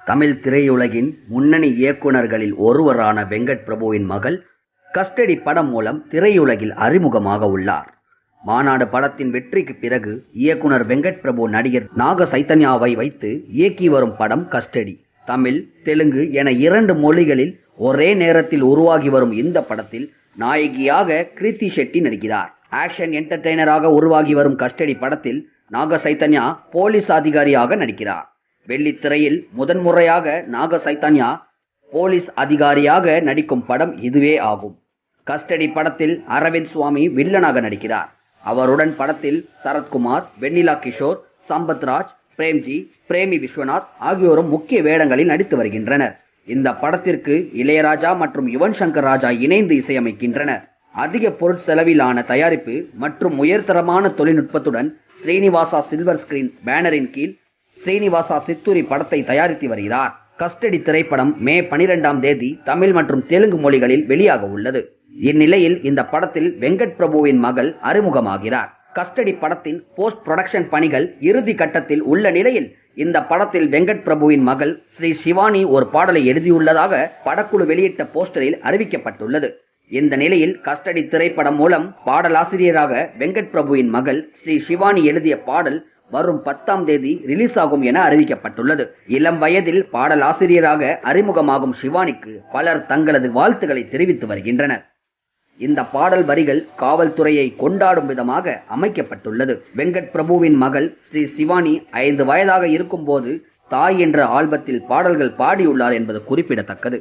தமிழ் திரையுலகின் முன்னணி இயக்குனர்களில் ஒருவரான வெங்கட் பிரபுவின் மகள் கஸ்டடி படம் மூலம் திரையுலகில் அறிமுகமாக உள்ளார். மாநாடு படத்தின் வெற்றிக்கு பிறகு இயக்குனர் வெங்கட் பிரபு நடிகர் நாக சைத்தன்யாவை வைத்து இயக்கி வரும் படம் கஸ்டடி. தமிழ், தெலுங்கு என 2 மொழிகளில் ஒரே நேரத்தில் உருவாகி வரும் இந்த படத்தில் நாயகியாக கிருத்தி ஷெட்டி நடிக்கிறார். ஆக்ஷன் என்டர்டெய்னராக உருவாகி வரும் கஸ்டடி படத்தில் நாக சைத்தன்யா போலீஸ் அதிகாரியாக நடிக்கிறார். வெள்ளித்திரையில் முதன்முறையாக நாக சைத்தன்யா போலீஸ் அதிகாரியாக நடிக்கும் படம் இதுவே ஆகும். கஸ்டடி படத்தில் அரவிந்த் சுவாமி வில்லனாக நடிக்கிறார். அவருடன் படத்தில் சரத்குமார், வெண்ணிலா கிஷோர், சம்பத்ராஜ், பிரேம்ஜி, பிரேமி விஸ்வநாத் ஆகியோரும் முக்கிய வேடங்களில் நடித்து வருகின்றனர். இந்த படத்திற்கு இளையராஜா மற்றும் யுவன் சங்கர் ராஜா இணைந்து இசையமைக்கின்றனர். அதிக பொருட்செலவிலான தயாரிப்பு மற்றும் உயர்தரமான தொழில்நுட்பத்துடன் ஸ்ரீனிவாசா சில்வர் ஸ்கிரீன் பேனரின் கீழ் ஸ்ரீனிவாசா சித்தூரி படத்தை தயாரித்து வருகிறார். கஸ்டடி திரைப்படம் மே 12ஆம் தேதி தமிழ் மற்றும் தெலுங்கு மொழிகளில் வெளியாக உள்ளது. இந்நிலையில் இந்த படத்தில் வெங்கட் பிரபுவின் மகள் அறிமுகமாகிறார். கஸ்டடி படத்தின் போஸ்ட் புரொடக்ஷன் பணிகள் இறுதி கட்டத்தில் உள்ள நிலையில் இந்த படத்தில் வெங்கட் பிரபுவின் மகள் ஸ்ரீ சிவானி ஒரு பாடலை எழுதியுள்ளதாக படக்குழு வெளியிட்ட போஸ்டரில் அறிவிக்கப்பட்டுள்ளது. இந்த நிலையில் கஸ்டடி திரைப்படம் மூலம் பாடலாசிரியராக வெங்கட் பிரபுவின் மகள் ஸ்ரீ சிவானி எழுதிய பாடல் வரும் 10ஆம் தேதி ரிலீஸ் ஆகும் என அறிவிக்கப்பட்டுள்ளது. இளம் வயதில் பாடலாசிரியராக அறிமுகமாகும் சிவானிக்கு பலர் தங்களது வாழ்த்துக்களை தெரிவித்து வருகின்றனர். இந்த பாடல் வரிகள் காவல்துறையை கொண்டாடும் விதமாக அமைக்கப்பட்டுள்ளது. வெங்கட் பிரபுவின் மகள் ஸ்ரீ சிவானி 5 வயதாக இருக்கும்போது தாய் என்ற ஆல்பத்தில் பாடல்கள் பாடியுள்ளார் என்பது குறிப்பிடத்தக்கது.